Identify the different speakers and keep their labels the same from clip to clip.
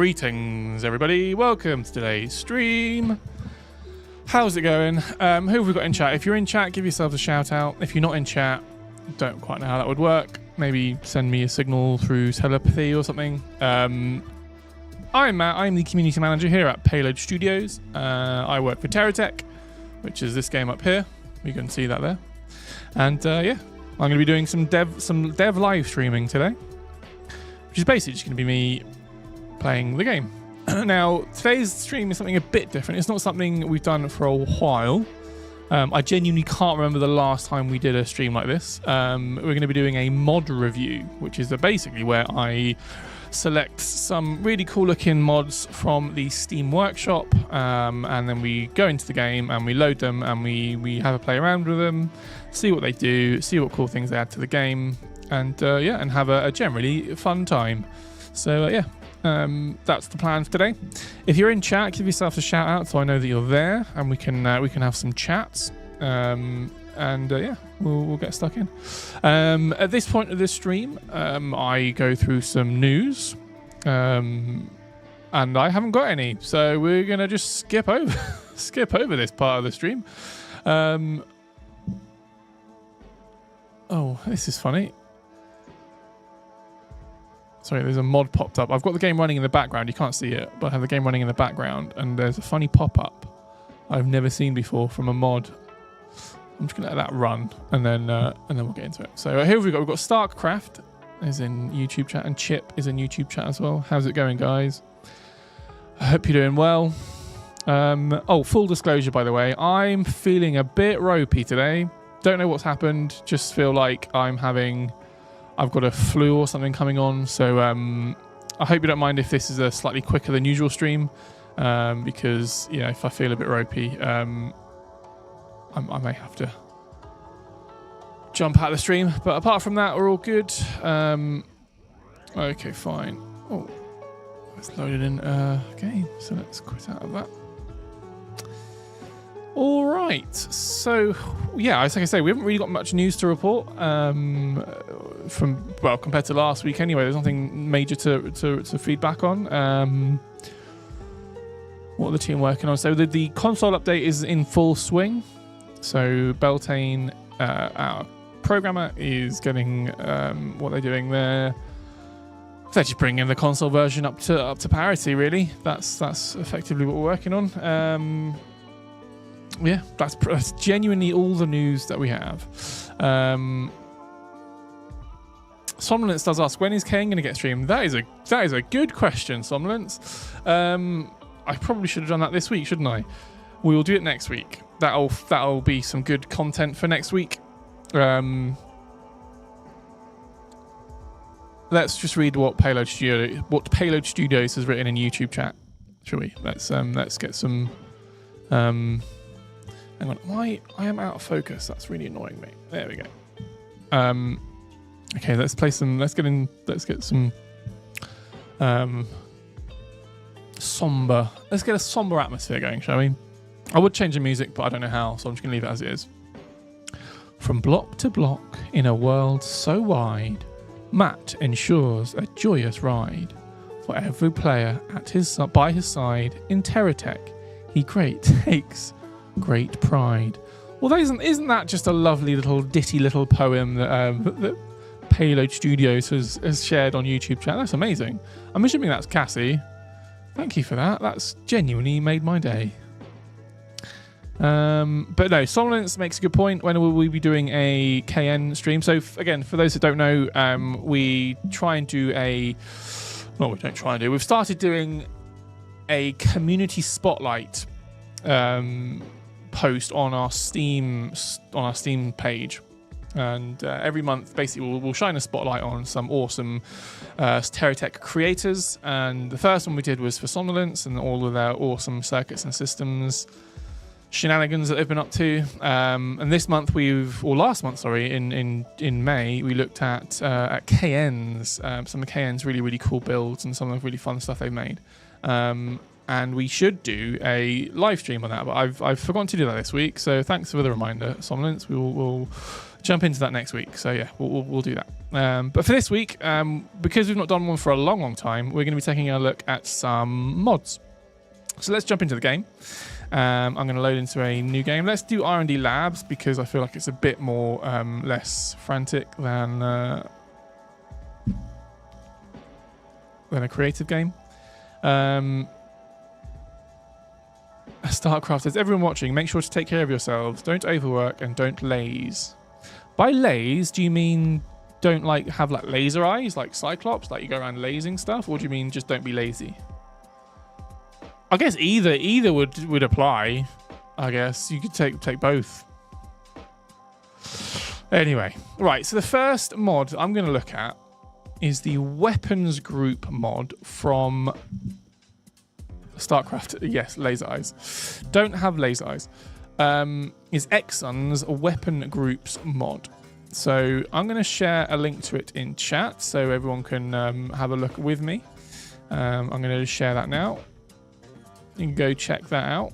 Speaker 1: Greetings, everybody. Welcome to today's stream. How's it going? Who have we got in chat? If you're in chat, give yourself a shout out. If you're not in chat, don't quite know how that would work. Maybe send me a signal through telepathy or something. I'm Matt. I'm the community manager here at Payload Studios. I work for TerraTech, which is this game up here. You can see that there. And yeah, I'm going to be doing some dev live streaming today, which is basically just going to be me playing the game. Now, today's stream is something a bit different. It's not something we've done for a while. I genuinely can't remember the last time we did a stream like this. We're going to be doing a mod review, which is basically where I select some really cool looking mods from the Steam Workshop, and then we go into the game and we load them and we have a play around with them, see what they do, see what cool things they add to the game, and yeah, and have a generally fun time. So yeah, that's the plan for today. If you're in chat, give yourself a shout out so I know that you're there, and we can have some chats. And yeah, we'll get stuck in. At this point of this stream, I go through some news, and I haven't got any, so we're gonna just skip over this part of the stream. Oh, this is funny. Sorry, there's a mod popped up. I've got the game running in the background. You can't see it, but I have the game running in the background, and there's a funny pop-up I've never seen before from a mod. I'm just gonna let that run, and then we'll get into it. So here we've got Starkcraft is in YouTube chat, and Chip is in YouTube chat as well. How's it going, guys? I hope you're doing well. Oh, full disclosure, by the way, I'm feeling a bit ropey today. Don't know what's happened. Just feel like I've got a flu or something coming on. So I hope you don't mind if this is a slightly quicker than usual stream, because yeah, if I feel a bit ropey, I may have to jump out of the stream. But apart from that, we're all good. Okay, fine. Oh, it's loaded in game, so let's quit out of that. All right. So yeah, like I say, we haven't really got much news to report compared to last week. Anyway, there's nothing major to feedback on. What are the team working on? So the console update is in full swing. So Beltane, our programmer, is getting what they're doing there. They're just bringing the console version up to parity. Really, that's effectively what we're working on. Yeah, that's genuinely all the news that we have. Somnolence does ask, when is Kane going to get streamed? That is a good question, Somnolence. I probably should have done that this week, shouldn't I? We will do it next week. That'll be some good content for next week. Let's just read what Payload Studios has written in YouTube chat, shall we? Let's get some. Hang on, I am out of focus. That's really annoying me. There we go. Okay, let's get some somber. Let's get a somber atmosphere going, shall we? I would change the music, but I don't know how, so I'm just gonna leave it as it is. From block to block in a world so wide, Matt ensures a joyous ride for every player by his side. In TerraTech, he takes great pride. Well, isn't that just a lovely little ditty little poem that Payload Studios has shared on YouTube chat? That's amazing. I'm assuming that's Cassie. Thank you for that. That's genuinely made my day. But no, Somnolence makes a good point. When will we be doing a KN stream? So again, for those that don't know, we try and do we've started doing a community spotlight post on our Steam page, and every month basically we'll shine a spotlight on some awesome TerraTech creators. And the first one we did was for Somnolence and all of their awesome circuits and systems shenanigans that they've been up to. And this month last month, in May, we looked at KNs, some of KN's really cool builds and some of the really fun stuff they've made. And we should do a live stream on that, but I've forgotten to do that this week. So thanks for the reminder, Somnolence. We'll jump into that next week. So yeah, we'll do that. But for this week, because we've not done one for a long time, we're going to be taking a look at some mods. So let's jump into the game. I'm going to load into a new game. Let's do R&D Labs because I feel like it's a bit more less frantic than a creative game. StarCraft says, everyone watching, make sure to take care of yourselves. Don't overwork and don't laze. By laze, do you mean don't have laser eyes like Cyclops, like you go around lasing stuff, or do you mean just don't be lazy? I guess either would apply. I guess you could take both. Anyway, right. So the first mod I'm going to look at is the weapons group mod from StarCraft. Yes, laser eyes. Don't have laser eyes. Is Exxon's weapon groups mod. So I'm going to share a link to it in chat so everyone can have a look with me. I'm going to share that now. You can go check that out.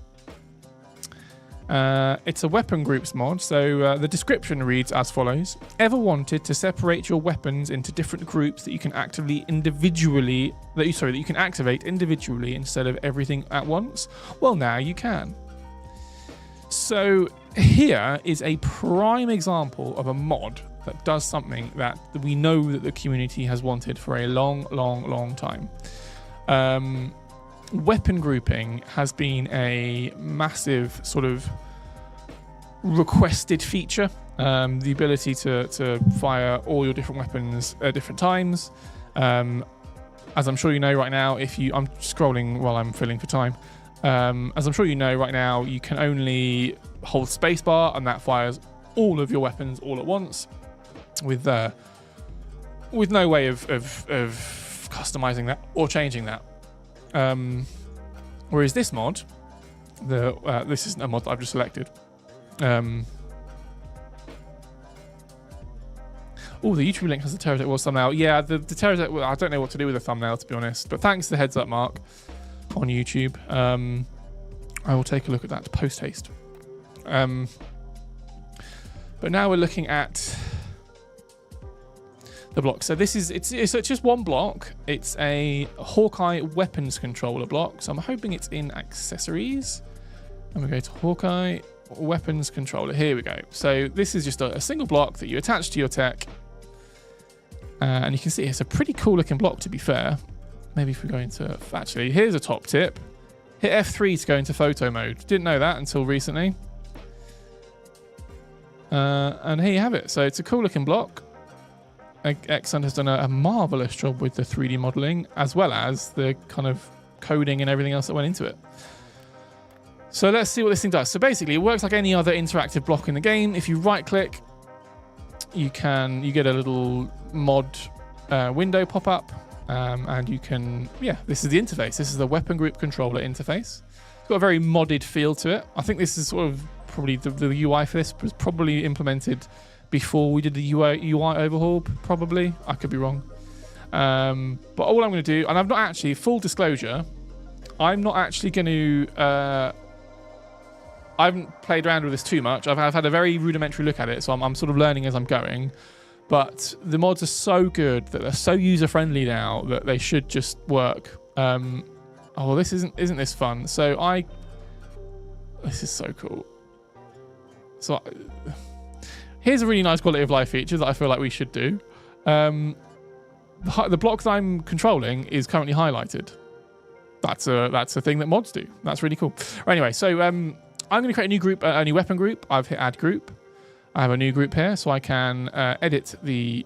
Speaker 1: It's a weapon groups mod. So the description reads as follows. Ever wanted to separate your weapons into different groups that you can activate individually instead of everything at once? Well, now you can. So here is a prime example of a mod that does something that we know that the community has wanted for a long time. Weapon grouping has been a massive sort of requested feature. The ability to fire all your different weapons at different times. As I'm sure you know right now, I'm scrolling while I'm filling for time. As I'm sure you know right now, you can only hold spacebar and that fires all of your weapons all at once with no way of customizing that or changing that. Whereas this mod, this isn't a mod that I've just selected. The YouTube link has the Terratech Wars thumbnail. Yeah, the Terratech, I don't know what to do with the thumbnail, to be honest. But thanks to the heads up, Mark, on YouTube. I will take a look at that post haste. But now we're looking at the block. So it's just one block. It's a Hawkeye weapons controller block. So I'm hoping it's in accessories. And we go to Hawkeye weapons controller. Here we go. So this is just a single block that you attach to your tech. And you can see it's a pretty cool looking block, to be fair. Maybe if we go into, actually, here's a top tip. Hit F3 to go into photo mode. Didn't know that until recently. And here you have it. So it's a cool looking block. Exxon has done a marvelous job with the 3D modeling, as well as the kind of coding and everything else that went into it. So let's see what this thing does. So basically, it works like any other interactive block in the game. If you right click, you get a little mod window pop up. And you can, this is the interface. This is the weapon group controller interface. It's got a very modded feel to it. I think this is sort of probably the UI for this was probably implemented before we did the UI overhaul, probably. I could be wrong. But all I'm going to do, and I've not actually, full disclosure, I'm not actually going to, I haven't played around with this too much. I've had a very rudimentary look at it, so I'm sort of learning as I'm going. But the mods are so good that they're so user-friendly now that they should just work. Oh, this isn't this fun? So this is so cool. So here's a really nice quality of life feature that I feel like we should do. The block that I'm controlling is currently highlighted. That's a thing that mods do. That's really cool. Anyway, so I'm going to create a new group, a new weapon group. I've hit add group. I have a new group here, so I can edit the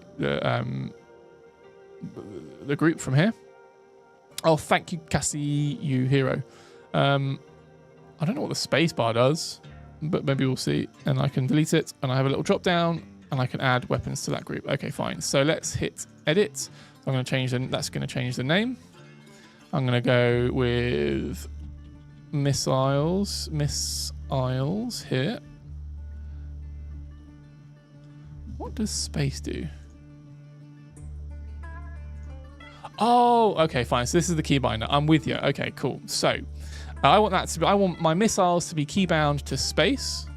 Speaker 1: group from here. Oh, thank you, Cassie, you hero. I don't know what the space bar does, but maybe we'll see. And I can delete it, and I have a little drop down, and I can add weapons to that group. Okay, fine. So let's hit edit. I'm going to change that's going to change the name. I'm going to go with missiles here. What does space do? Oh, okay, fine. So this is the keybinder. I'm with you. Okay, cool. So I want my missiles to be keybound to space.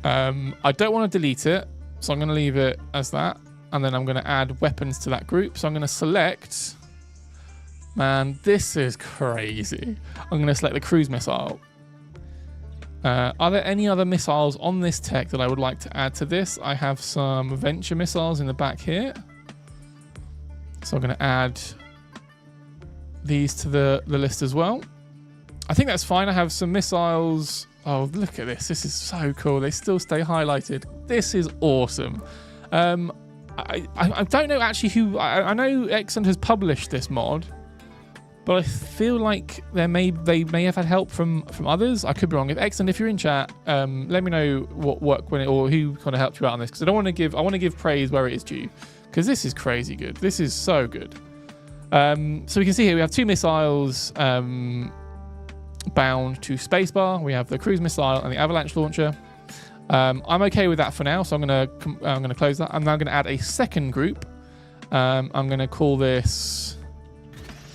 Speaker 1: I don't want to delete it, so I'm going to leave it as that. And then I'm going to add weapons to that group. So I'm going to select... Man, this is crazy. I'm going to select the cruise missile. Are there any other missiles on this tech that I would like to add to this? I have some venture missiles in the back here. So I'm going to add these to the list as well. I think that's fine. I have some missiles. Oh, look at this. This is so cool. They still stay highlighted. This is awesome. I don't know actually who... I know Exxon has published this mod, but I feel like they may have had help from others. I could be wrong. If Exxon, if you're in chat, let me know what work or who kind of helped you out on this, because I want to give praise where it is due, because this is crazy good. This is so good. So we can see here we have 2 missiles bound to spacebar. We have the cruise missile and the avalanche launcher. I'm okay with that for now, so I'm gonna close that. I'm now gonna add a second group. I'm gonna call this...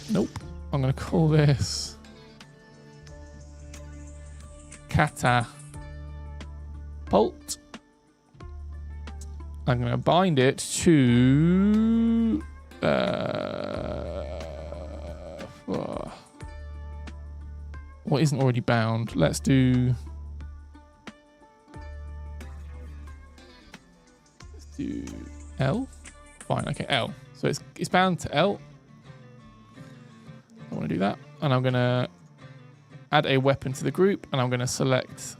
Speaker 1: Nope. I'm gonna call this Catapult. I'm gonna bind it to what isn't already bound. Let's do L. Fine, okay, L. So it's bound to L. I want to do that, and I'm going to add a weapon to the group, and I'm going to select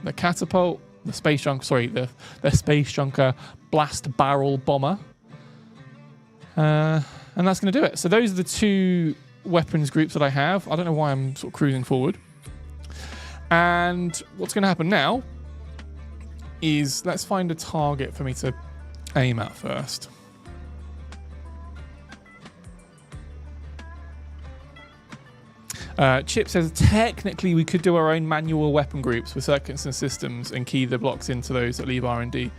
Speaker 1: the catapult, the space junk, sorry, the space junker blast barrel bomber, and that's going to do it. So those are the 2 weapons groups that I have. I don't know why I'm sort of cruising forward. And what's going to happen now is let's find a target for me to aim at first. Chip says technically we could do our own manual weapon groups with circuits and systems and key the blocks into those that leave R&D.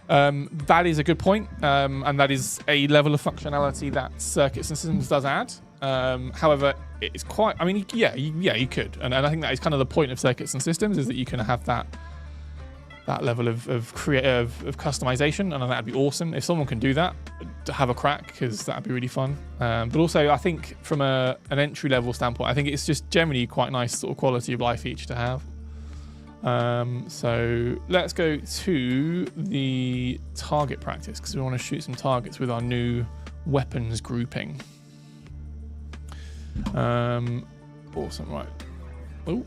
Speaker 1: That is a good point, and that is a level of functionality that circuits and systems does add. However, it's quite... I mean, yeah, you could, and I think that is kind of the point of circuits and systems, is that you can have that level of customization, and that'd be awesome if someone can do that. To have a crack, because that'd be really fun. But also, I think from an entry level standpoint, I think it's just generally quite nice sort of quality of life feature to have. So let's go to the target practice, because we want to shoot some targets with our new weapons grouping. Awesome, right. Oh,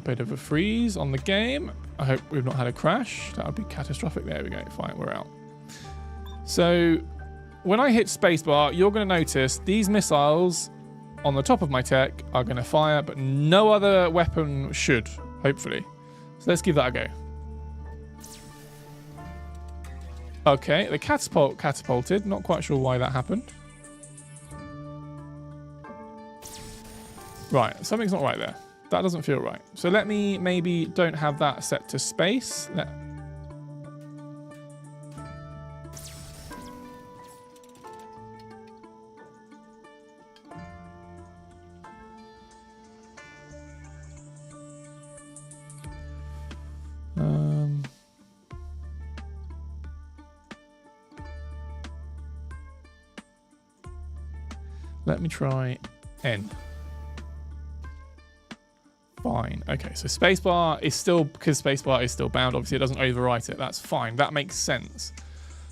Speaker 1: bit of a freeze on the game. I hope we've not had a crash. That would be catastrophic. There we go. Fine, we're out. So when I hit spacebar, you're going to notice these missiles on the top of my tech are going to fire, but no other weapon should, hopefully. So let's give that a go. Okay, the catapult catapulted. Not quite sure why that happened. Right, something's not right there. That doesn't feel right. So let me maybe don't have that set to space. Let me try N. Fine. Okay, so spacebar is still, because spacebar is still bound, obviously it doesn't overwrite it. That's fine. That makes sense.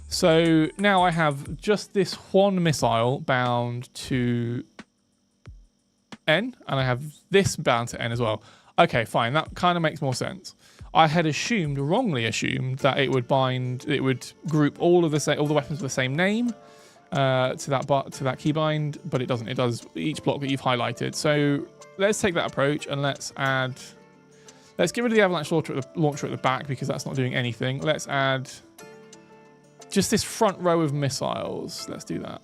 Speaker 1: So now I have just this one missile bound to N, and I have this bound to N as well. Okay, fine. That kind of makes more sense. I had wrongly assumed that it would group all the weapons with the same name to that keybind, but it doesn't. It does each block that you've highlighted. So let's take that approach, and let's get rid of the avalanche launcher at the back, because that's not doing anything. Let's add just this front row of missiles. Let's do that.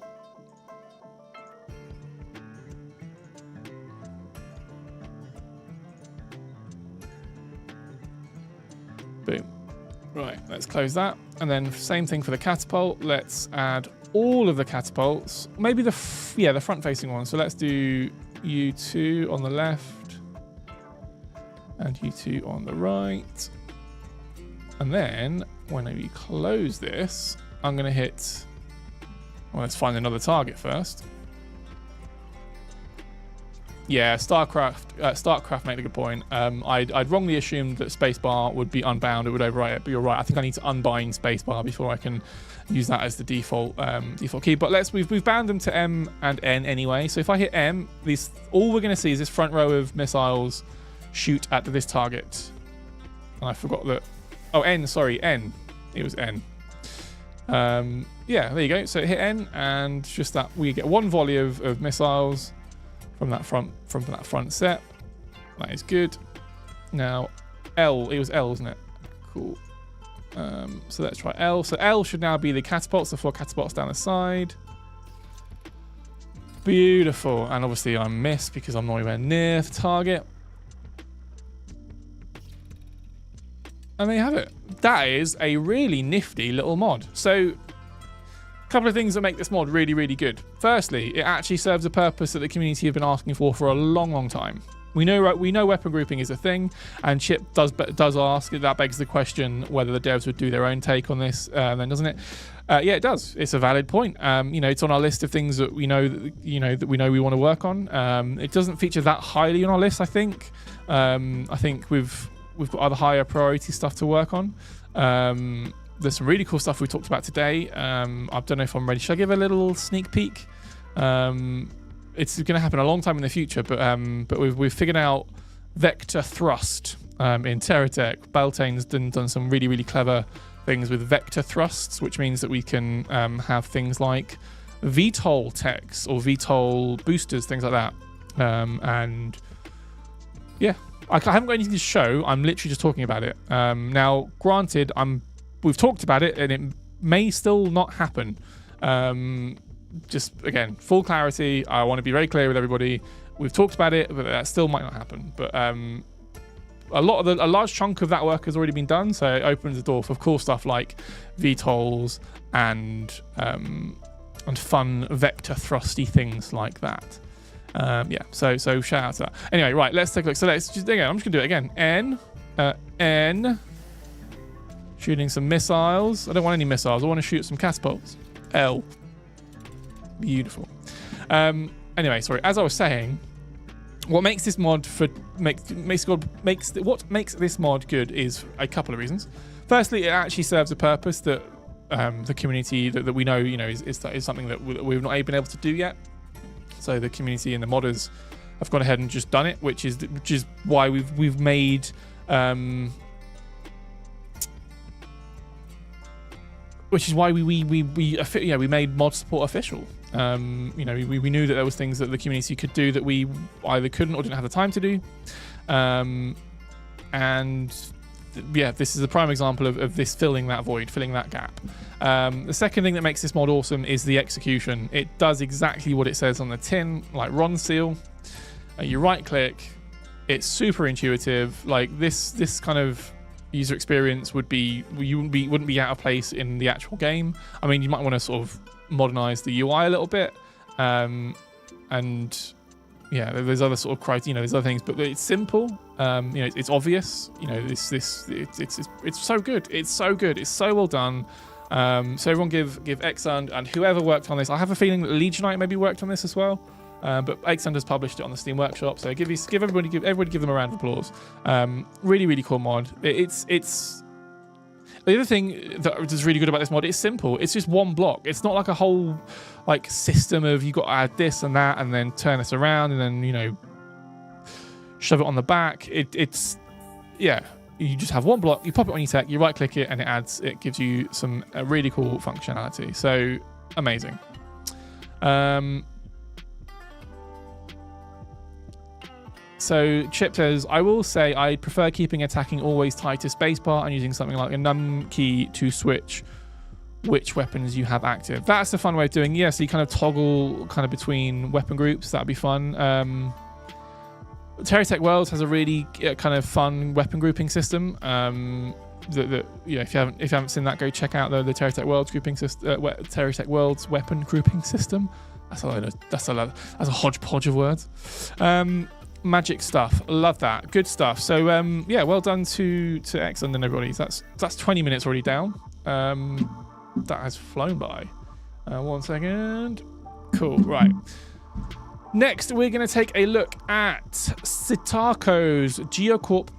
Speaker 1: Boom. Right, let's close that. And then same thing for the catapult. Let's add all of the catapults. Maybe the front-facing one. So let's do U2 on the left and U2 on the right. And then when we close this, I'm going to hit... Well, let's find another target first. Yeah, StarCraft made a good point. I'd wrongly assumed that spacebar would be unbound, it would overwrite it, but you're right. I think I need to unbind spacebar before I can use that as the default key. But we've bound them to M and N anyway. So if I hit M, all we're going to see is this front row of missiles shoot at this target. And I forgot that. Oh, N. Sorry, N. It was N. Yeah, there you go. So hit N, and just that we get one volley of missiles from that front set. That is good. Now L, it was L, wasn't it? Cool. So let's try L. So L should now be the catapults, the 4 catapults down the side. Beautiful. And obviously I missed because I'm not anywhere near the target. And there you have it. That is a really nifty little mod. So a couple of things that make this mod really, really good. Firstly, it actually serves a purpose that the community have been asking for a long, long time. We know weapon grouping is a thing, and Chip does ask. That begs the question whether the devs would do their own take on this. Then doesn't it? Yeah, it does. It's a valid point. It's on our list of things that we know we want to work on. It doesn't feature that highly on our list. I think we've got other higher priority stuff to work on. There's some really cool stuff we talked about today. I don't know if I'm ready. Should I give a little sneak peek? It's going to happen a long time in the future, but we've figured out vector thrust in TerraTech. Beltane's done some really, really clever things with vector thrusts, which means that we can have things like VTOL techs or VTOL boosters, things like that. And yeah, I haven't got anything to show. I'm literally just talking about it. Now, granted, we've talked about it, and it may still not happen. Just again, full clarity. I want to be very clear with everybody. We've talked about it, but that still might not happen. But a large chunk of that work has already been done, so it opens the door for cool stuff like VTOLs and fun vector thrusty things like that. Yeah, so shout out to that. Anyway, right, let's take a look. So let's just again. I'm just gonna do it again. N. Shooting some missiles. I don't want any missiles. I want to shoot some catapults. L. Beautiful. Anyway, sorry. As I was saying, what makes this mod what makes this mod good is a couple of reasons. Firstly, it actually serves a purpose that the community that we know, is something that we've not been able to do yet. So the community and the modders have gone ahead and just done it, which is why we've made. Which is why we made mod support official. We knew that there was things that the community could do that we either couldn't or didn't have the time to do. This is a prime example of this filling that void, filling that gap. The second thing that makes this mod awesome is the execution. It does exactly what it says on the tin, like Ron Seal. You right click, it's super intuitive. Like this kind of user experience wouldn't be out of place in the actual game. I mean, you might want to sort of modernize the UI a little bit, and yeah, there's other sort of criteria, there's other things, but it's simple. It's obvious. It's so good. It's so good. It's so well done. So everyone give Xund and whoever worked on this. I have a feeling that Legionite maybe worked on this as well. But Xund has published it on the Steam Workshop, so give everybody give them a round of applause. Really, really cool mod. It's the other thing that is really good about this mod. It's simple. It's just one block. It's not like a whole system of you got to add this and that and then turn this around and then shove it on the back. It's you just have one block. You pop it on your tech. You right click it and it gives you some really cool functionality. So amazing. So Chip says, I will say I prefer keeping attacking always tied to spacebar and using something like a num key to switch which weapons you have active. That's a fun way of doing it. Yeah, so you kind of toggle between weapon groups. That'd be fun. TerraTech Worlds has a really kind of fun weapon grouping system. If you haven't seen that, go check out the TerraTech Worlds grouping system. TerraTech Worlds weapon grouping system. That's a hodgepodge of words. Magic stuff. Love that. Good stuff. So yeah, well done to X and everybody. That's 20 minutes already down. That has flown by. 1 second. Cool. Right. Next, we're going to take a look at Sitako's Geocorp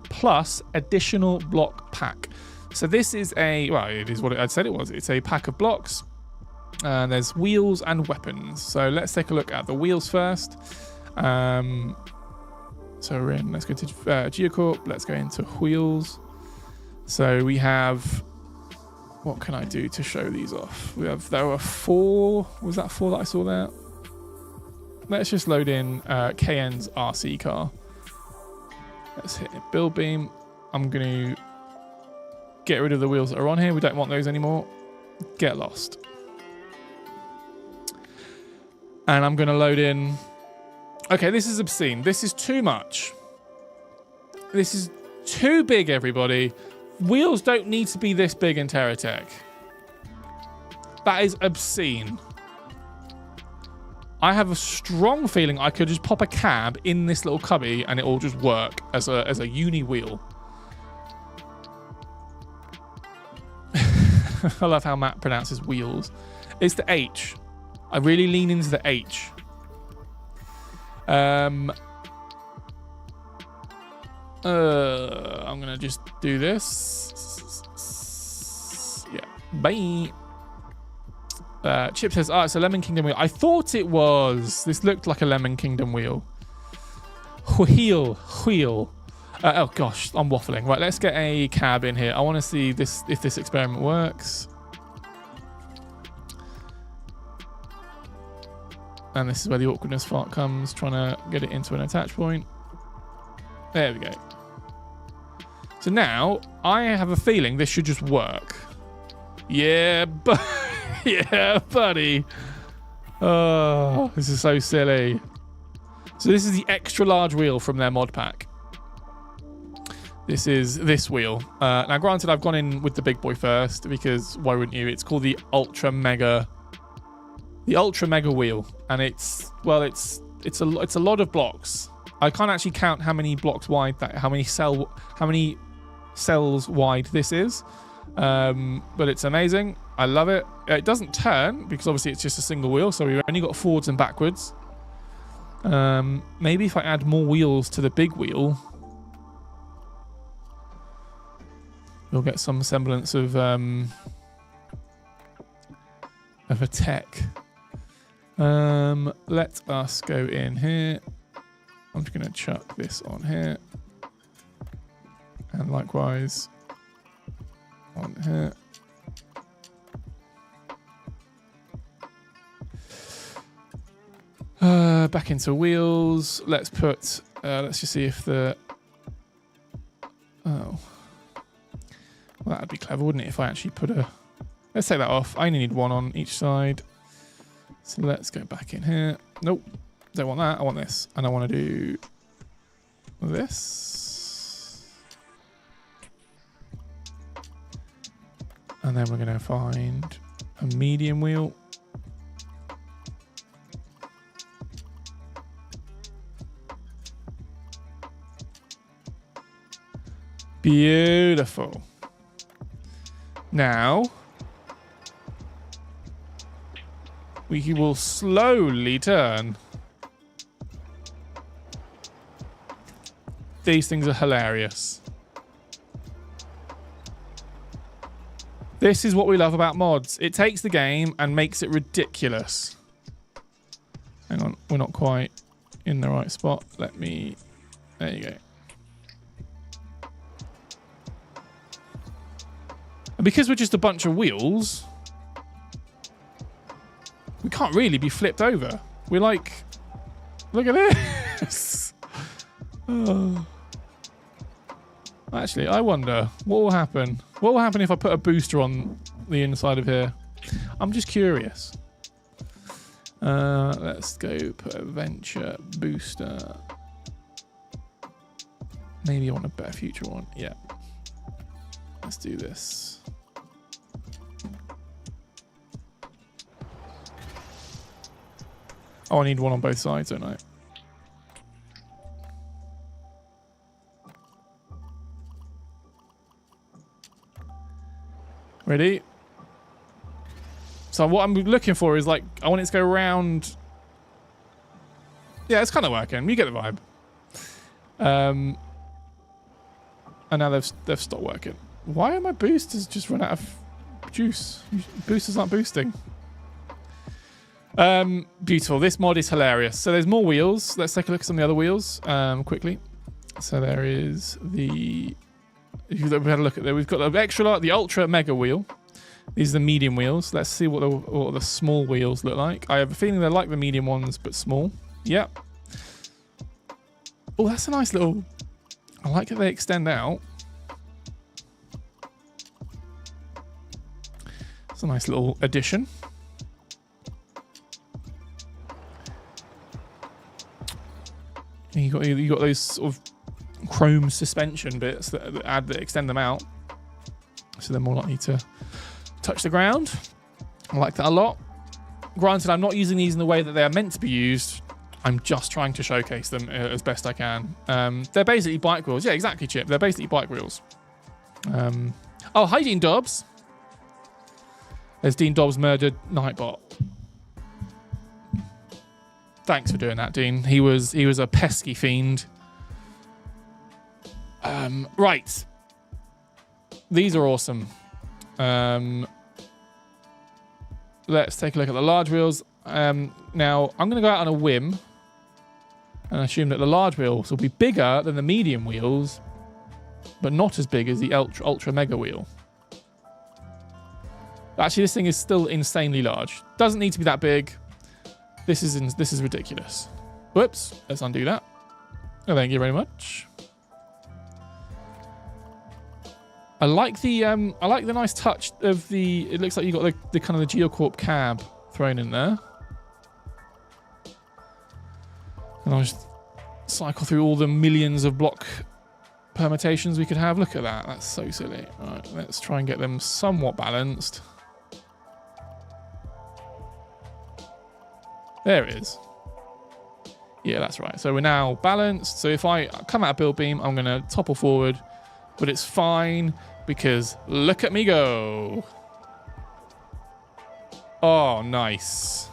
Speaker 1: Plus additional block pack. So this is it is what I said it was. It's a pack of blocks. There's wheels and weapons. So let's take a look at the wheels first. So let's go to Geocorp. Let's go into wheels. So we have, what can I do to show these off? There were 4. Was that 4 that I saw there? Let's just load in KN's RC car. Let's hit build beam. I'm going to get rid of the wheels that are on here. We don't want those anymore. Get lost. And I'm going to load in. Okay, this is obscene. This is too much. This is too big, everybody. Wheels don't need to be this big in Terratech. That is obscene. I have a strong feeling I could just pop a cab in this little cubby and it will just work as a uni wheel. I love how Matt pronounces wheels. It's the H. I really lean into the H. I'm gonna just do this. Yeah, bye. Chip says, it's a Lemon Kingdom wheel. I thought it was. This looked like a Lemon Kingdom wheel. Wheel. Oh gosh, I'm waffling. Right, let's get a cab in here. I want to see this if this experiment works. And this is where the awkwardness part comes, trying to get it into an attach point. There we go. So now, I have a feeling this should just work. Yeah, yeah, buddy. Oh, this is so silly. So this is the extra large wheel from their mod pack. This is this wheel. Now, granted, I've gone in with the big boy first because why wouldn't you? It's called the Ultra Mega wheel, and it's a lot of blocks. I can't actually count how many blocks wide how many cells wide this is, but it's amazing. I love it. It doesn't turn because obviously it's just a single wheel, so we've only got forwards and backwards. Maybe if I add more wheels to the big wheel, we'll get some semblance of a tech. Let us go in here. I'm just going to chuck this on here. And likewise on here. Back into wheels. Let's put, let's just see if the, well, that'd be clever, wouldn't it? If I actually put let's take that off. I only need one on each side. So let's go back in here. Nope, don't want that. I want this. And I want to do this. And then we're going to find a medium wheel. Beautiful. Now, we will slowly turn. These things are hilarious. This is what we love about mods. It takes the game and makes it ridiculous. Hang on, we're not quite in the right spot. There you go. And because we're just a bunch of wheels, we can't really be flipped over. We're like, look at this. Oh. Actually, I wonder what will happen. What will happen if I put a booster on the inside of here? I'm just curious. Let's go put a venture booster. Maybe I want a better future one. Yeah. Let's do this. Oh, I need one on both sides, don't I? Ready? So what I'm looking for is like, I want it to go around. Yeah, it's kind of working. You get the vibe. And now they've stopped working. Why are my boosters just run out of juice? Boosters aren't boosting. Beautiful. This mod is hilarious. So there's more wheels. Let's take a look at some of the other wheels quickly. So there is the... If we had a look at that, we've got the extra, the ultra mega wheel. These are the medium wheels. Let's see what the small wheels look like. I have a feeling they're like the medium ones, but small. Yep. Oh, that's a nice little... I like that they extend out. It's a nice little addition. And you got those sort of chrome suspension bits that extend them out, so they're more likely to touch the ground. I like that a lot. Granted, I'm not using these in the way that they are meant to be used. I'm just trying to showcase them as best I can. They're basically bike wheels. Yeah, exactly, Chip. They're basically bike wheels. Oh, hi, Dean Dobbs. There's Dean Dobbs murdered Nightbot. Thanks for doing that, Dean. He was a pesky fiend. Right. These are awesome. Let's take a look at the large wheels. Now, I'm going to go out on a whim and assume that the large wheels will be bigger than the medium wheels, but not as big as the ultra mega wheel. Actually, this thing is still insanely large. Doesn't need to be that big. This is ridiculous. Whoops. Let's undo that. Oh, thank you very much. I like the nice touch of the... It looks like you got the kind of the Geocorp cab thrown in there. And I'll just cycle through all the millions of block permutations we could have. Look at that. That's so silly. All right, let's try and get them somewhat balanced. There it is. Yeah, that's right. So we're now balanced. So if I come out of build beam, I'm going to topple forward. But it's fine because look at me go. Oh, nice.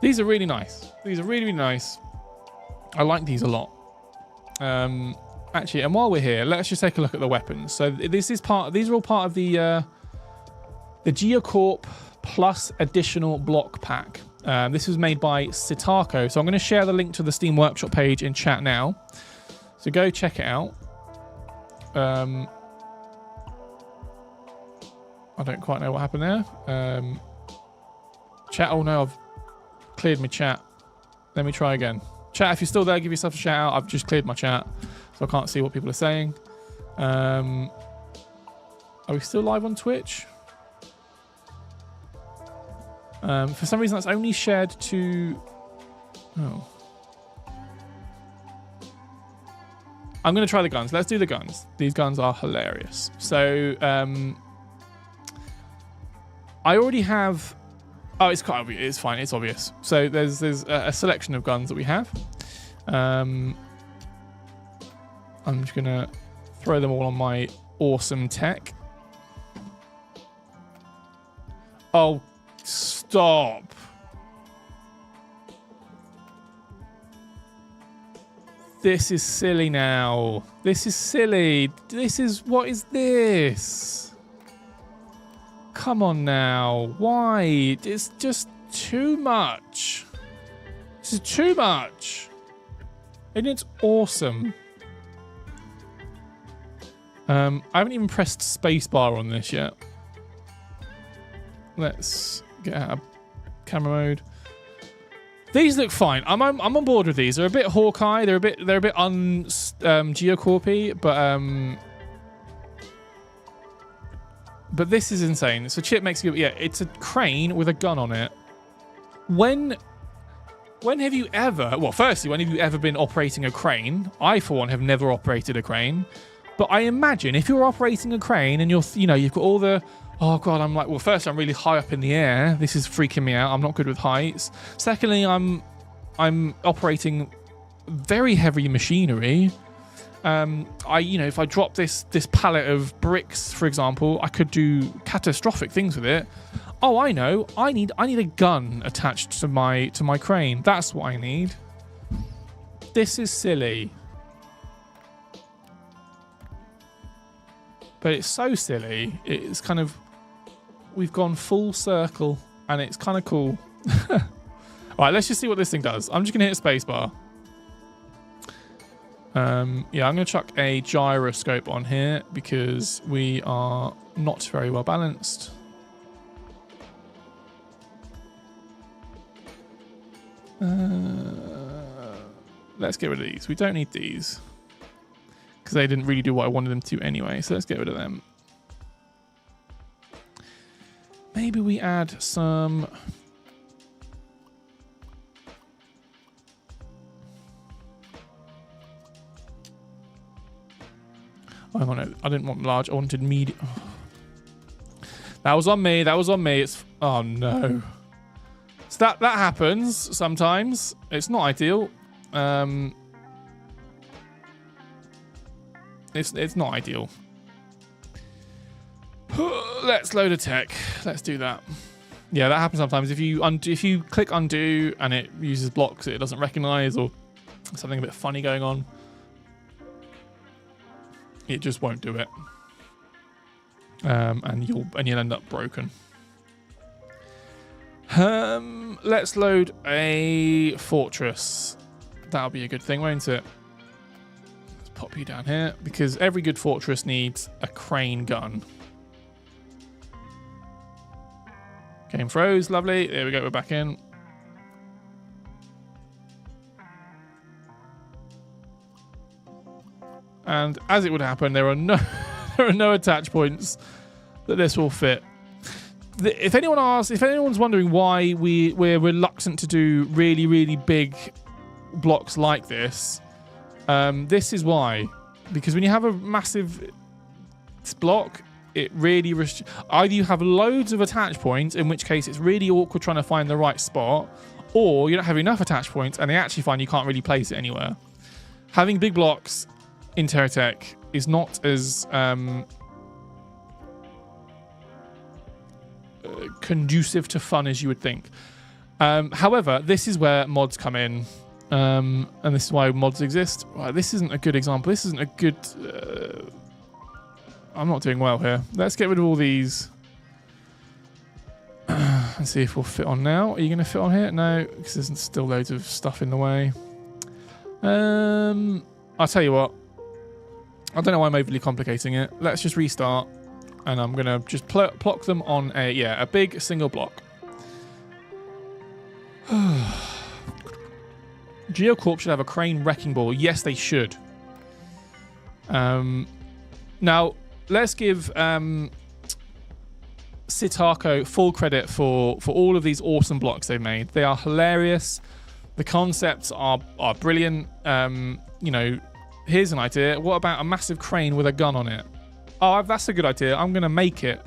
Speaker 1: These are really nice. These are really, really nice. I like these a lot. Actually, and while we're here, let's just take a look at the weapons. So these are all part of the Geocorp Plus additional block pack. This was made by Sitako. So I'm going to share the link to the Steam Workshop page in chat now. So go check it out. I don't quite know what happened there. Chat. Oh no, I've cleared my chat. Let me try again. Chat, if you're still there, give yourself a shout out. I've just cleared my chat, so I can't see what people are saying. Are we still live on Twitch? For some reason, that's only shared to... Oh. I'm going to try the guns. Let's do the guns. These guns are hilarious. So, I already have... Oh, it's quite obvious. It's fine. It's obvious. So there's a selection of guns that we have. I'm just going to throw them all on my awesome tech. Oh, stop. This is silly now. This is silly. What is this? Come on now. Why? It's just too much. This is too much. And it's awesome. I haven't even pressed spacebar on this yet. Let's get out of camera mode. These look fine. I'm on board with these. They're a bit Hawkeye. They're a bit Geocorp-y, but this is insane. So Chip makes it. Yeah, it's a crane with a gun on it. When have you ever? Well, firstly, when have you ever been operating a crane? I, for one, have never operated a crane. But I imagine if you're operating a crane and you've got all the. Oh god, I'm like. Well, first, I'm really high up in the air. This is freaking me out. I'm not good with heights. Secondly, I'm operating very heavy machinery. if I drop this pallet of bricks, for example, I could do catastrophic things with it. Oh, I know. I need a gun attached to my crane. That's what I need. This is silly. But it's so silly. It's kind of... We've gone full circle, and it's kind of cool. All right, let's just see what this thing does. I'm just going to hit spacebar. Yeah, I'm going to chuck a gyroscope on here because we are not very well balanced. Let's get rid of these. We don't need these because they didn't really do what I wanted them to anyway. So let's get rid of them. Maybe we add some... Oh, hang on, I didn't want large. I wanted medium. Oh. That was on me. That was on me. It's... Oh, no. So that happens sometimes. It's not ideal. It's not ideal. Let's load a tech. Let's do that. Yeah, that happens sometimes. If you click undo and it uses blocks that it doesn't recognize or something a bit funny going on, it just won't do it. And you'll end up broken. Let's load a fortress. That'll be a good thing, won't it? Let's pop you down here because every good fortress needs a crane gun. Game froze, lovely. There we go, we're back in. And as it would happen, there are no attach points that this will fit. If anyone's wondering why we're reluctant to do really, really big blocks like this, this is why. Because when you have a massive block, it really either you have loads of attach points, in which case it's really awkward trying to find the right spot, or you don't have enough attach points and they actually find you can't really place it anywhere. Having big blocks in TerraTech is not as conducive to fun as you would think. However, this is where mods come in, and this is why mods exist. Well, this isn't a good example. This isn't a good... I'm not doing well here. Let's get rid of all these and see if we'll fit on now. Are you going to fit on here? No, because there's still loads of stuff in the way. I'll tell you what. I don't know why I'm overly complicating it. Let's just restart, and I'm going to just plock them on a big single block. Geocorp should have a crane wrecking ball. Yes, they should. Now, let's give Sitako full credit for all of these awesome blocks they've made. They are hilarious. The concepts are brilliant. Here's an idea. What about a massive crane with a gun on it? Oh, that's a good idea. I'm going to make it.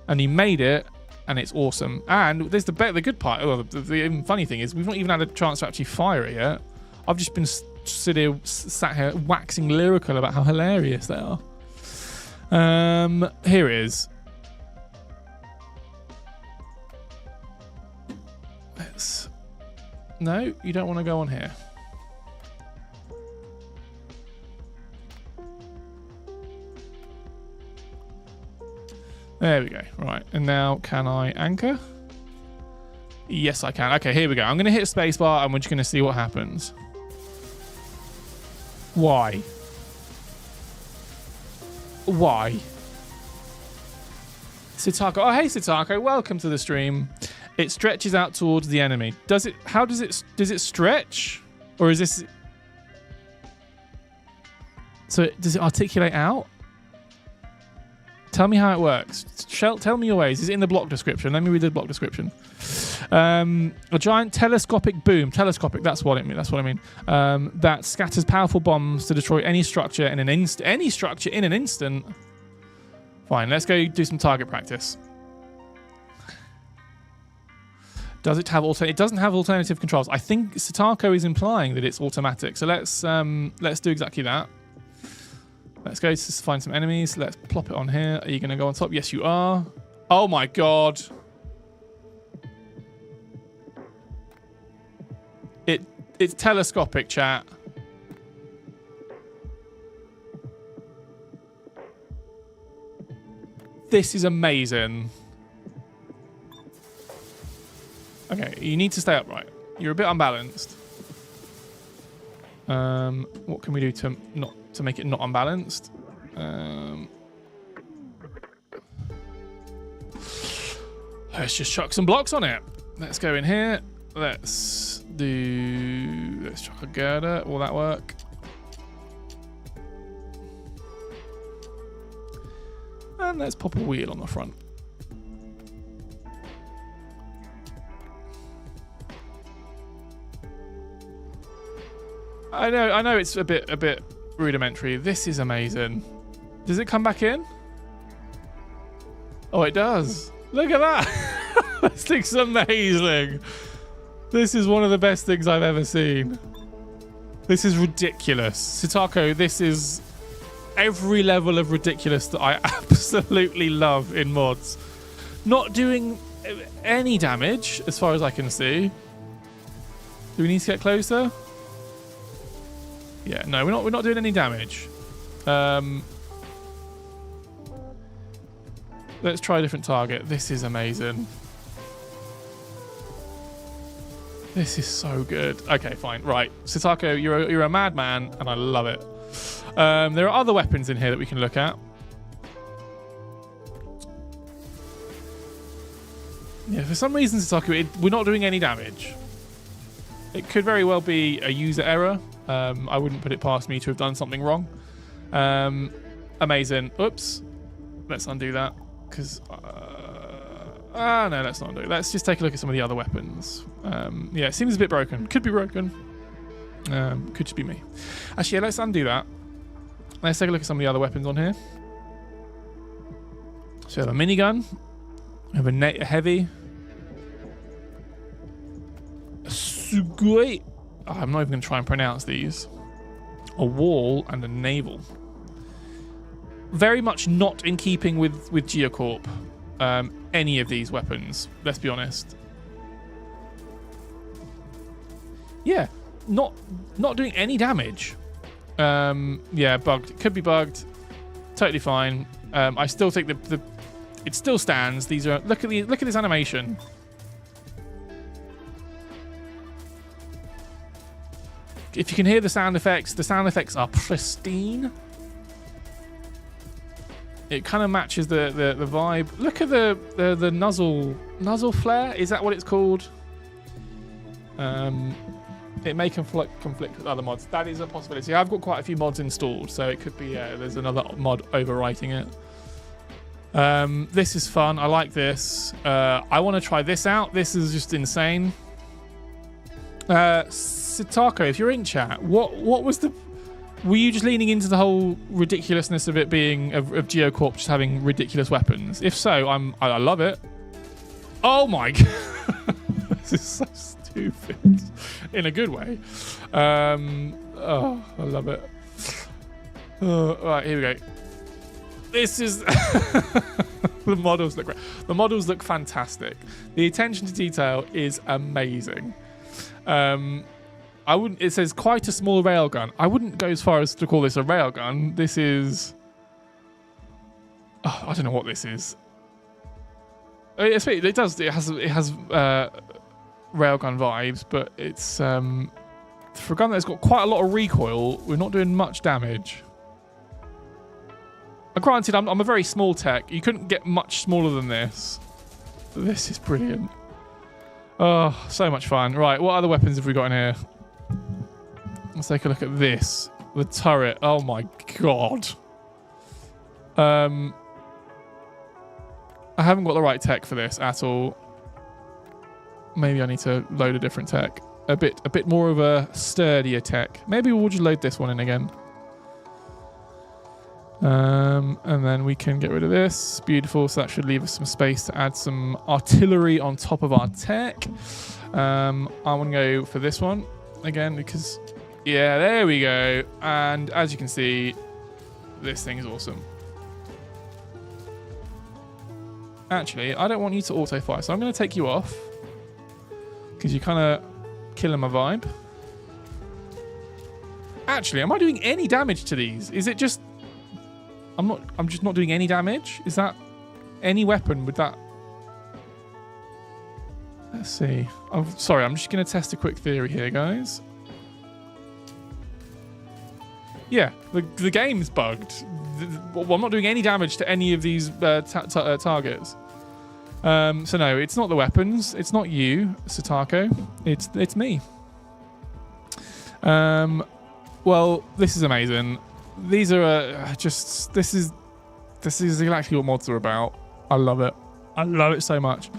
Speaker 1: And he made it, and it's awesome. And there's the good part. Oh, the even funny thing is we've not even had a chance to actually fire it yet. I've just been sat here waxing lyrical about how hilarious they are. Here it is. No, you don't want to go on here. There we go. Right, and now can I anchor? Yes, I can. Okay, here we go. I'm going to hit spacebar and we're just going to see what happens. Why? Why? Sitako. Oh, hey, Sitako. Welcome to the stream. It stretches out towards the enemy. Does it? How does it stretch? Or is this... So does it articulate out? Tell me how it works. Tell me your ways. Is it in the block description? Let me read the block description. A giant telescopic boom. Telescopic, that's what it means. That's what I mean. That scatters powerful bombs to destroy any structure in an instant. Any structure in an instant. Fine, let's go do some target practice. Does it have it doesn't have alternative controls. I think Sitako is implying that it's automatic. So let's do exactly that. Let's go to find some enemies. Let's plop it on here. Are you going to go on top? Yes, you are. Oh my god. It's telescopic, chat. This is amazing. Okay, you need to stay upright. You're a bit unbalanced. What can we do to make it not unbalanced? Let's just chuck some blocks on it. Let's go in here. Let's chuck a girder. Will that work? And let's pop a wheel on the front. I know it's a bit rudimentary. This is amazing. Does it come back in? Oh, it does. Look at that. This thing's amazing. This is one of the best things I've ever seen. This is ridiculous. Sitako, this is every level of ridiculous that I absolutely love in mods. Not doing any damage, as far as I can see. Do we need to get closer? Yeah, no, we're not doing any damage. Let's try a different target. This is amazing. This is so good. Okay, fine. Right. Sitako, you're a madman, and I love it. There are other weapons in here that we can look at. Yeah, for some reason, Sitako, we're not doing any damage. It could very well be a user error. I wouldn't put it past me to have done something wrong. Amazing. Oops. Let's undo that. Because... no, let's not do it. Let's just take a look at some of the other weapons. Yeah, it seems a bit broken. Could be broken. Could just be me. Actually, yeah, let's undo that. Let's take a look at some of the other weapons on here. So we have a minigun. We have a heavy. A sugoi. Oh, I'm not even going to try and pronounce these. A wall and a naval. Very much not in keeping with Geocorp. Any of these weapons, let's be honest. Yeah, not doing any damage. Yeah, bugged. Could be bugged. Totally fine. I still think it still stands. These are look at this animation. If you can hear the sound effects are pristine. It kind of matches the vibe. Look at the nuzzle flare. Is that what it's called? It may conflict with other mods. That is a possibility. I've got quite a few mods installed, so it could be there's another mod overwriting it. This is fun. I like this. I want to try this out. This is just insane. Sitako, if you're in chat, what was the... Were you just leaning into the whole ridiculousness of it being of Geocorp just having ridiculous weapons? If so, I love it. Oh my god, this is so stupid in a good way. Oh, I love it. All right, here we go. This is the models look great. The models look fantastic. The attention to detail is amazing. It says quite a small railgun. I wouldn't go as far as to call this a railgun. This is... Oh, I don't know what this is. It does. It has railgun vibes, but it's... for a gun that's got quite a lot of recoil, we're not doing much damage. Granted, I'm a very small tech. You couldn't get much smaller than this. This is brilliant. Oh, so much fun. Right, what other weapons have we got in here? Let's take a look at this. The turret. Oh my god. I haven't got the right tech for this at all. Maybe I need to load a different tech. A bit more of a sturdier tech. Maybe we'll just load this one in again. And then we can get rid of this. Beautiful. So that should leave us some space to add some artillery on top of our tech. I want to go for this one again because... Yeah, there we go. And as you can see, this thing's awesome. Actually, I don't want you to auto fire, so I'm going to take you off because you're kind of killing my vibe. Actually, am I doing any damage to these? Is it just... I'm just not doing any damage? Is that any weapon with that? Let's see. I'm sorry, I'm just going to test a quick theory here, guys. Yeah, the game's bugged. Well, I'm not doing any damage to any of these targets. So no, it's not the weapons. It's not you, Satako. It's me. Well, this is amazing. These are just... This is exactly what mods are about. I love it. I love it so much.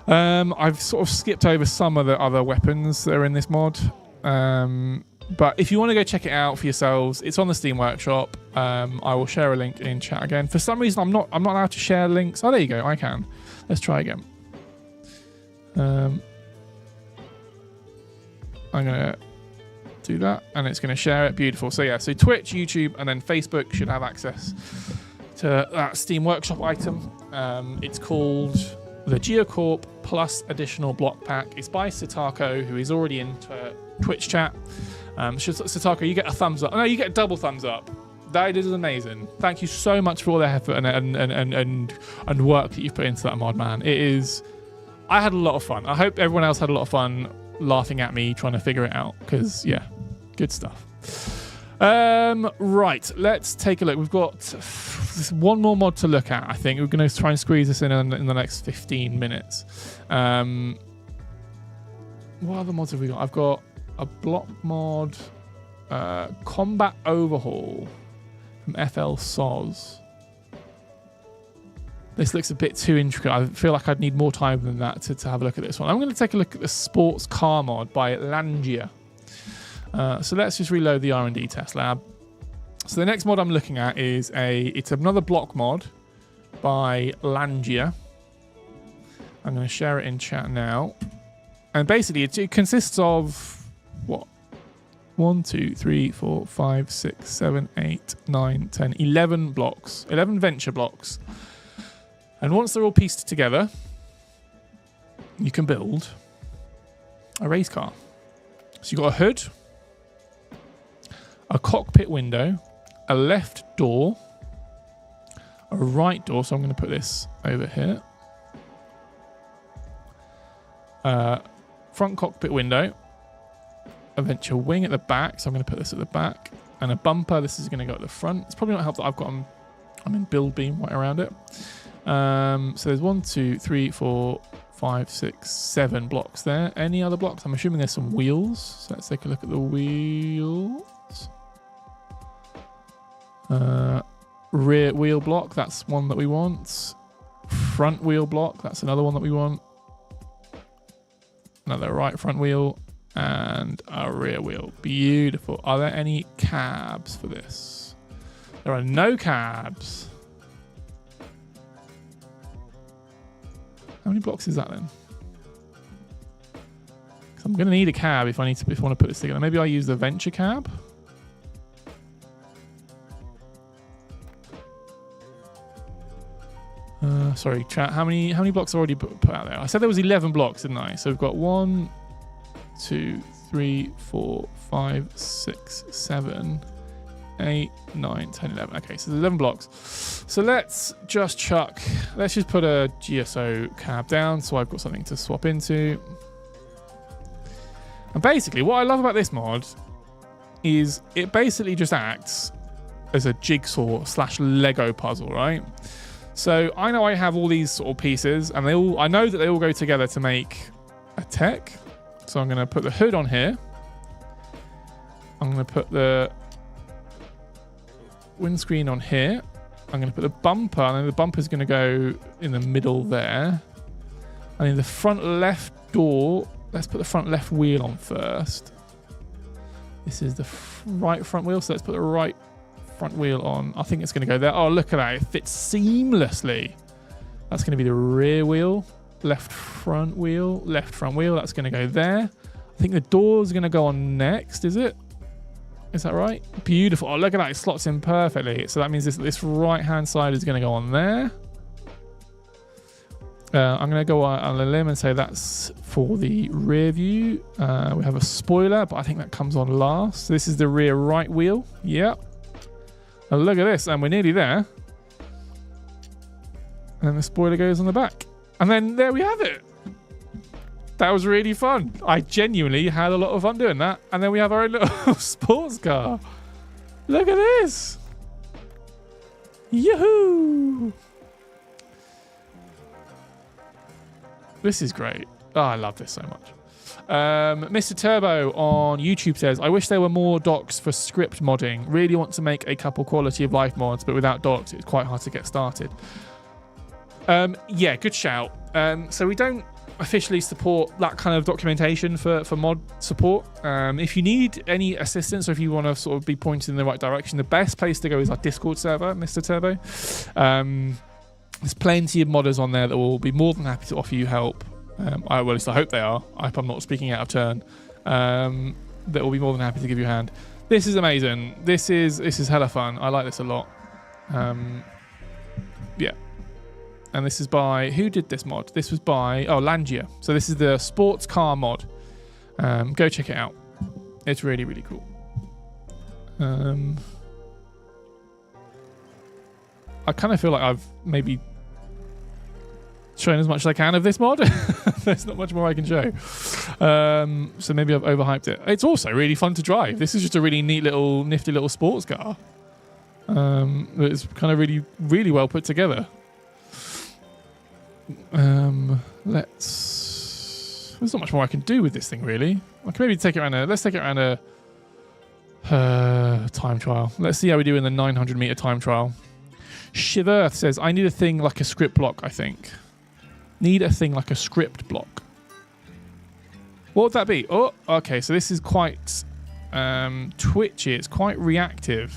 Speaker 1: I've sort of skipped over some of the other weapons that are in this mod. But if you want to go check it out for yourselves, it's on the Steam Workshop. I will share a link in chat again. For some reason, I'm not allowed to share links. Oh, there you go. I can. Let's try again. I'm gonna do that, and it's gonna share it. Beautiful. So yeah, so Twitch, YouTube, and then Facebook should have access to that Steam Workshop item. It's called the Geocorp Plus Additional Block Pack. It's by Satako, who is already in Twitch chat. Satako, you get a thumbs up. No, you get a double thumbs up. That is amazing. Thank you so much for all the effort and work that you've put into that mod, man. It is... I had a lot of fun. I hope everyone else had a lot of fun laughing at me trying to figure it out, because, yeah, good stuff. Right, let's take a look. We've got one more mod to look at, I think. We're going to try and squeeze this in the next 15 minutes. What other mods have we got? I've got a block mod, combat overhaul from FL Soz. This looks a bit too intricate. I feel like I'd need more time than that to have a look at this one. I'm going to take a look at the sports car mod by Langia. So let's just reload the R&D test lab. So the next mod I'm looking at is it's another block mod by Langia. I'm going to share it in chat now. And basically it consists of what? 1, 2, 3, 4, 5, 6, 7, 8, 9, 10, 11 blocks. 11 venture blocks. And once they're all pieced together, you can build a race car. So you've got a hood, a cockpit window, a left door, a right door. So I'm going to put this over here. Front cockpit window, a venture wing at the back. So I'm going to put this at the back, and a bumper. This is going to go at the front. It's probably not helped that I'm in build beam right around it. So there's 1, 2, 3, 4, 5, 6, 7 blocks there. Any other blocks? I'm assuming there's some wheels. So let's take a look at the wheels. Rear wheel block, that's one that we want. Front wheel block, that's another one that we want. Another right front wheel and a rear wheel. Beautiful. Are there any cabs for this? There are no cabs. How many blocks is that then? Because I'm going to need a cab if I want to put this together. Maybe I use the venture cab. Sorry, chat. How many blocks are already put out there? I said there was 11 blocks, didn't I? So we've got 1, 2, 3, 4, 5, 6, 7, 8, 9, 10, 11. Okay, so there's 11 blocks. So let's just put a GSO cab down so I've got something to swap into. And basically, what I love about this mod is it basically just acts as a jigsaw / Lego puzzle, right? So I know I have all these sort of pieces, and I know that they all go together to make a tech. So I'm going to put the hood on here. I'm going to put the windscreen on here. I'm going to put the bumper, and then the bumper is going to go in the middle there. And in the front left door, let's put the front left wheel on first. This is the right front wheel, so let's put the right front wheel on. I think it's going to go there. Oh, look at that. It fits seamlessly. That's going to be the rear wheel. Left front wheel. Left front wheel. That's going to go there. I think the door is going to go on next, is it? Is that right? Beautiful. Oh, look at that. It slots in perfectly. So that means this right-hand side is going to go on there. I'm going to go on a limb and say that's for the rear view. We have a spoiler, but I think that comes on last. So this is the rear right wheel. Yep. And look at this. And we're nearly there. And then the spoiler goes on the back. And then there we have it. That was really fun. I genuinely had a lot of fun doing that. And then we have our own little sports car. Look at this. Yahoo! This is great. Oh, I love this so much. Mr. Turbo on YouTube says, I wish there were more docs for script modding. Really want to make a couple quality of life mods, but without docs, it's quite hard to get started. Yeah, good shout. So we don't officially support that kind of documentation for mod support. If you need any assistance or if you want to sort of be pointed in the right direction, the best place to go is our Discord server, Mr. Turbo. There's plenty of modders on there that will be more than happy to offer you help. At least I hope they are. I hope I'm not speaking out of turn. That will be more than happy to give you a hand. This is amazing. This is hella fun. I like this a lot. Yeah. And this is by... Who did this mod? This was by... Oh, Langia. So this is the sports car mod. Go check it out. It's really, really cool. I kind of feel like I've maybe shown as much as I can of this mod. There's not much more I can show. So maybe I've overhyped it. It's also really fun to drive. This is just a really neat little, nifty little sports car. It's kind of really, really well put together. There's not much more I can do with this thing, really. I can maybe take it around let's take it around a time trial. Let's see how we do in the 900 meter time trial. Shiverth says, I need a thing like a script block, I think. Need a thing like a script block. What would that be? Oh, okay, so this is quite twitchy. It's quite reactive,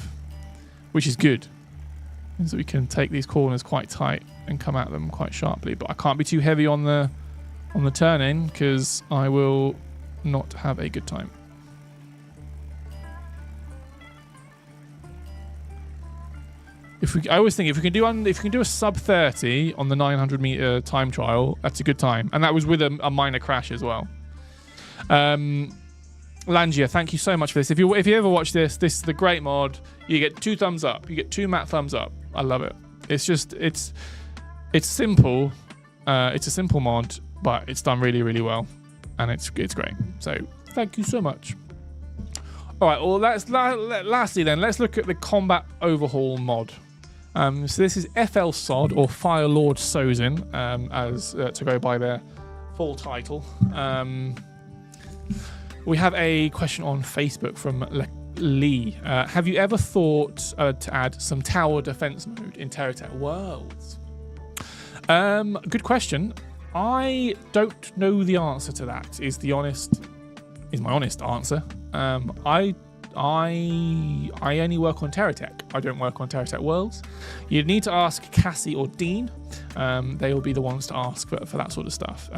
Speaker 1: which is good. So we can take these corners quite tight and come at them quite sharply. But I can't be too heavy on the turn-in because I will not have a good time. I always think if we can do a sub 30 on the 900 meter time trial, that's a good time, and that was with a minor crash as well. Langia, thank you so much for this. If you ever watch this is the great mod. You get 2 thumbs up. You get 2 matte thumbs up. I love it. It's just it's simple. It's a simple mod, but it's done really, really well, and it's great. So thank you so much. All right. Well, lastly then, let's look at the combat overhaul mod. So this is FL Sod or Fire Lord Sozin, as to go by their full title. We have a question on Facebook from Lee. Have you ever thought to add some tower defense mode in TerraTech Worlds? Good question. I don't know the answer to that. Is my honest answer. I only work on TerraTech. I don't work on TerraTech Worlds. You'd need to ask Cassie or Dean. They will be the ones to ask for that sort of stuff.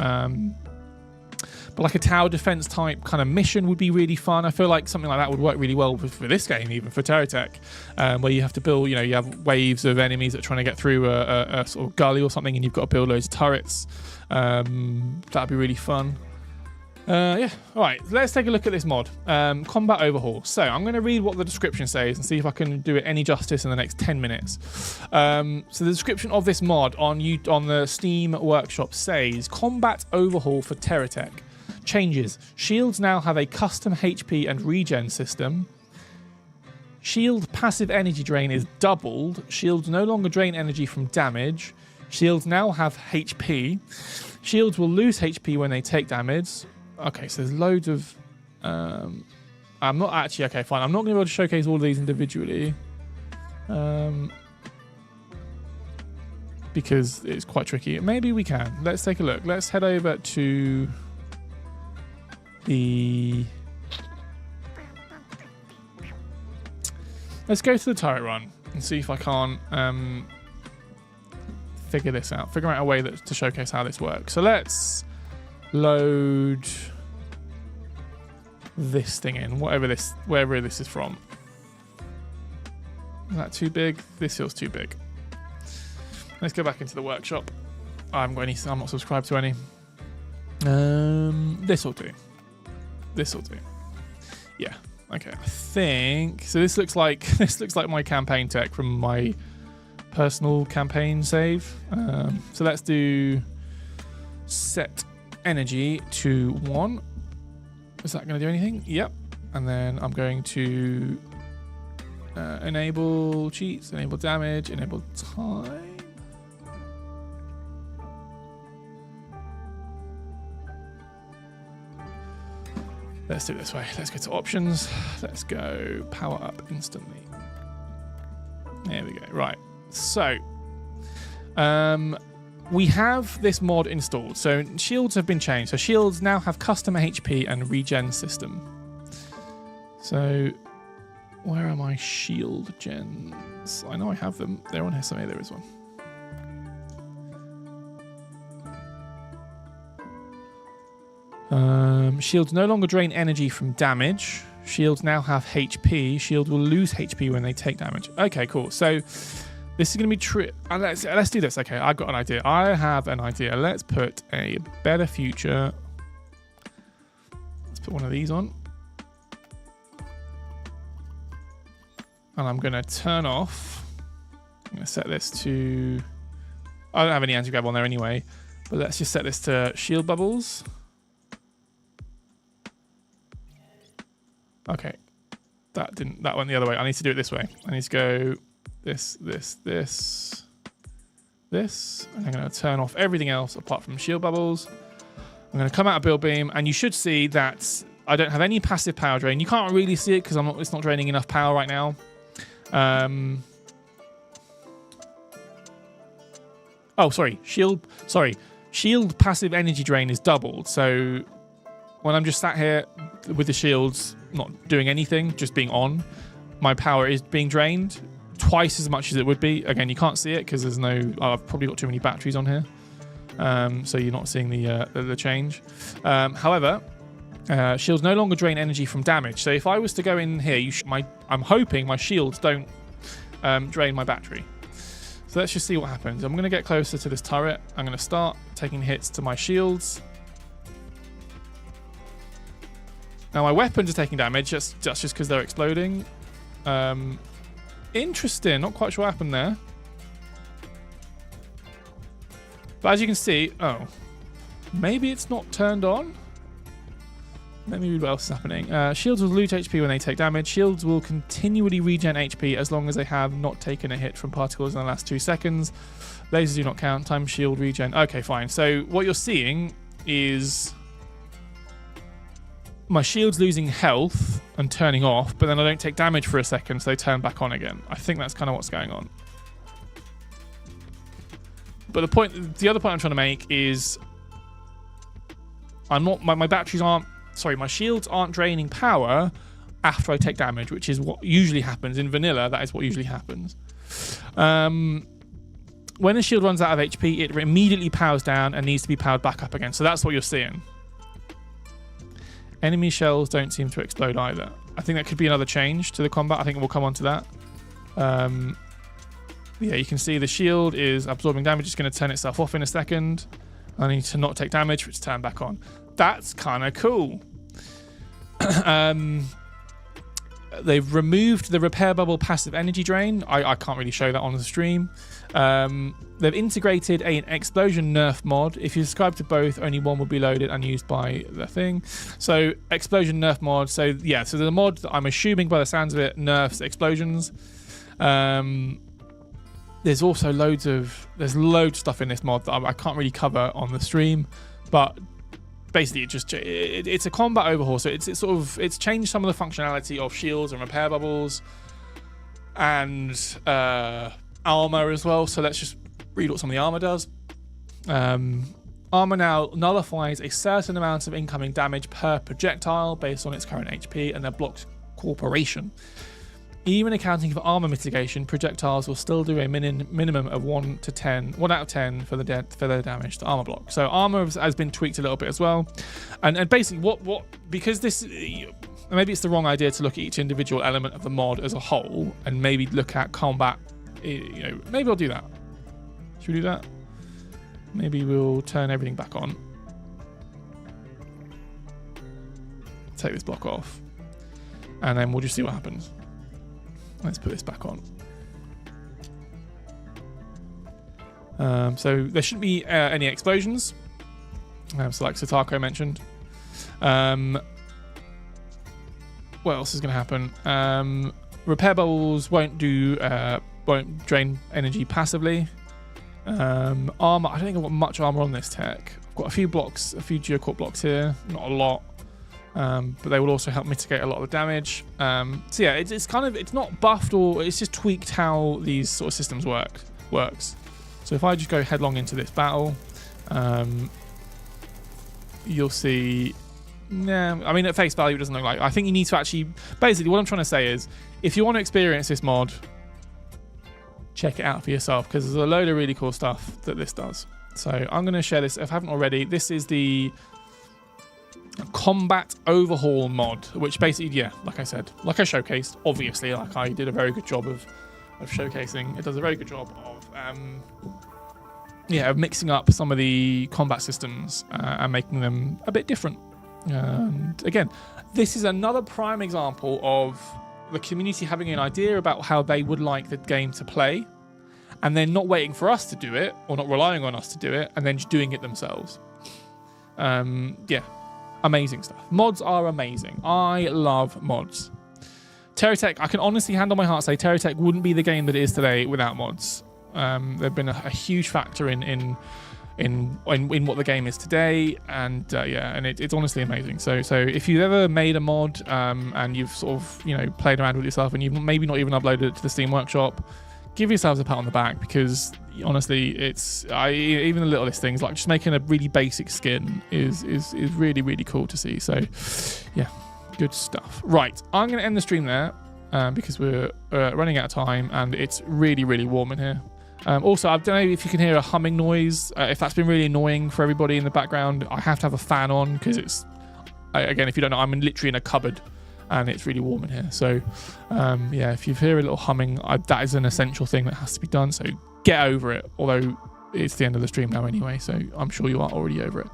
Speaker 1: But like a tower defense type kind of mission would be really fun. I feel like something like that would work really well for this game, even for TerraTech, where you have to build, you have waves of enemies that are trying to get through a sort of gully or something, and you've got to build loads of turrets. That'd be really fun. Yeah, all right, let's take a look at this mod, Combat Overhaul. So I'm going to read what the description says and see if I can do it any justice in the next 10 minutes. So the description of this mod on the Steam Workshop says, Combat Overhaul for TerraTech. Changes. Shields now have a custom HP and regen system. Shield passive energy drain is doubled. Shields no longer drain energy from damage. Shields now have HP. Shields will lose HP when they take damage. Okay, so there's loads of... I'm not actually... Okay, fine. I'm not going to be able to showcase all of these individually. Because it's quite tricky. Maybe we can. Let's take a look. Let's head over to the... Let's go to the turret run and see if I can't figure this out. Figure out a way to showcase how this works. So let's load this thing in, wherever this is from. Is that too big? This feels too big. Let's go back into the workshop. I haven't got any, I'm not subscribed to any. This will do. This will do. Yeah. Okay. I think so. This looks like my campaign tech from my personal campaign save. So let's do set energy to 1. Is that going to do anything? Yep. And then I'm going to enable cheats, enable damage, enable time. Let's do it this way. Let's go to options. Let's go power up instantly. There we go. Right. So, we have this mod installed. So shields have been changed. So shields now have custom HP and regen system. So, where are my shield gens? I know I have them. They're on here somewhere. There is one. Shields no longer drain energy from damage. Shields now have HP. Shield will lose HP when they take damage. Okay, cool. So this is going to be true. Let's do this. Okay, I've got an idea. I have an idea. Let's put a better future. Let's put one of these on. And I'm going to turn off. I'm going to set this to... I don't have any anti-grav on there anyway. But let's just set this to shield bubbles. Okay, that went the other way. I need to do it this way. I need to go this. And I'm going to turn off everything else apart from shield bubbles. I'm going to come out of build beam, and you should see that I don't have any passive power drain. You can't really see it because it's not draining enough power right now. Oh, sorry. Shield passive energy drain is doubled. So when I'm just sat here with the shields not doing anything, just being on, my power is being drained twice as much as it would be. Again, you can't see it because there's no... I've probably got too many batteries on here. So you're not seeing the change. However, shields no longer drain energy from damage. So if I was to go in here, I'm hoping my shields don't drain my battery. So let's just see what happens. I'm going to get closer to this turret. I'm going to start taking hits to my shields. Now my weapons are taking damage, that's just because they're exploding. Interesting, not quite sure what happened there. But as you can see, oh, maybe it's not turned on. Let me read what else is happening. Shields will lose HP when they take damage. Shields will continually regen HP as long as they have not taken a hit from particles in the last 2 seconds. Lasers do not count. Time shield regen. Okay, fine. So what you're seeing is my shield's losing health and turning off, but then I don't take damage for a second, so they turn back on again. I think that's kind of what's going on. But the other point I'm trying to make is my batteries aren't, sorry, my shields aren't draining power after I take damage, which is what usually happens in vanilla. That is what usually happens. When a shield runs out of HP, it immediately powers down and needs to be powered back up again. So that's what you're seeing. Enemy shells don't seem to explode either. I think that could be another change to the combat. I think we'll come on to that. Yeah, you can see the shield is absorbing damage. It's going to turn itself off in a second. I need to not take damage for it to turn back on. That's kind of cool. They've removed the repair bubble passive energy drain. I can't really show that on the stream. They've integrated an explosion nerf mod. If you subscribe to both, only one will be loaded and used by the thing. So explosion nerf mod. So yeah, so the mod that I'm assuming by the sounds of it nerfs explosions. There's also loads of stuff in this mod that I can't really cover on the stream, but basically it's a combat overhaul. So it's changed some of the functionality of shields and repair bubbles and armor as well. So let's just read what some of the armor does. Armor now nullifies a certain amount of incoming damage per projectile based on its current HP and their block's corporation. Even accounting for armor mitigation, projectiles will still do a minimum of 1 out of 10 for the damage to armor block. So armor has been tweaked a little bit as well. And basically because this, maybe it's the wrong idea to look at each individual element of the mod as a whole and maybe look at combat, maybe I'll do that. Should we do that? Maybe we'll turn everything back on. Take this block off. And then we'll just see what happens. Let's put this back on. So there shouldn't be any explosions. So like Satako mentioned. What else is going to happen? Repair bubbles won't drain energy passively. Armor, I don't think I've got much armor on this tech. I've got a few Geocorp blocks here, not a lot. But they will also help mitigate a lot of the damage. So yeah, it's not buffed, or it's just tweaked how these sort of systems works. So if I just go headlong into this battle, you'll see. Yeah, I mean at face value it doesn't look like. I think you need to actually. Basically, what I'm trying to say is, if you want to experience this mod, check it out for yourself because there's a load of really cool stuff that this does. So I'm going to share this if I haven't already. This is the combat overhaul mod, which basically, yeah, like I said, like I showcased, obviously, like I did a very good job of showcasing. It does a very good job of mixing up some of the combat systems and making them a bit different. And again, this is another prime example of the community having an idea about how they would like the game to play, and then not waiting for us to do it or not relying on us to do it, and then just doing it themselves. Amazing stuff. Mods are amazing. I love mods. Terratech, I can honestly, hand on my heart, say Terratech wouldn't be the game that it is today without mods. They've been a huge factor in what the game is today, and it's honestly amazing. So if you've ever made a mod and you've sort of played around with yourself and you've maybe not even uploaded it to the Steam Workshop, give yourselves a pat on the back, because honestly, even the littlest things like just making a really basic skin is really, really cool to see. So yeah, good stuff. Right, I'm going to end the stream there because we're running out of time and it's really, really warm in here. Also, I don't know if you can hear a humming noise. If that's been really annoying for everybody in the background, I have to have a fan on because it's, again, if you don't know, I'm literally in a cupboard and it's really warm in here. So if you hear a little humming, that is an essential thing that has to be done. So get over it, although it's the end of the stream now anyway, so I'm sure you are already over it.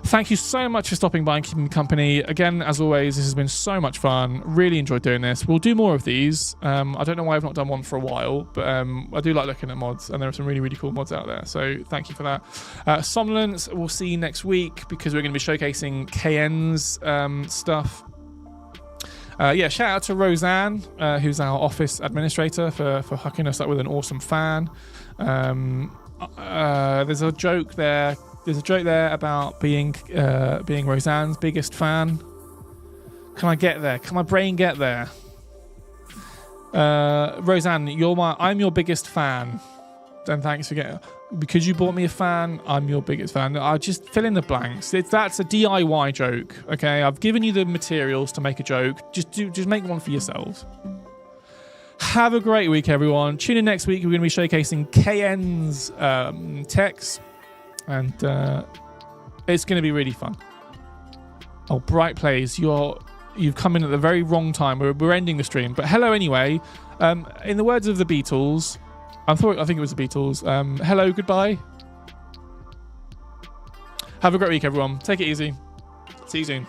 Speaker 1: Thank you so much for stopping by and keeping me company. Again, as always, this has been so much fun. Really enjoyed doing this. We'll do more of these. I don't know why I've not done one for a while, but I do like looking at mods, and there are some really, really cool mods out there. So thank you for that. Somnolence, we'll see you next week because we're going to be showcasing KN's stuff. Shout out to Roseanne, who's our office administrator, for hooking us up with an awesome fan. There's a joke there. There's a joke there about being Roseanne's biggest fan. Can I get there? Can my brain get there? Roseanne, I'm your biggest fan. Then thanks for getting. Because you bought me a fan, I'm your biggest fan. I'll just fill in the blanks. That's a DIY joke. Okay, I've given you the materials to make a joke. Just make one for yourselves. Have a great week, everyone. Tune in next week. We're going to be showcasing KN's techs. And it's going to be really fun. Oh, Bright Plays, you've come in at the very wrong time. We're ending the stream, but hello anyway. In the words of the Beatles, I think it was the Beatles. Hello, goodbye. Have a great week, everyone. Take it easy. See you soon.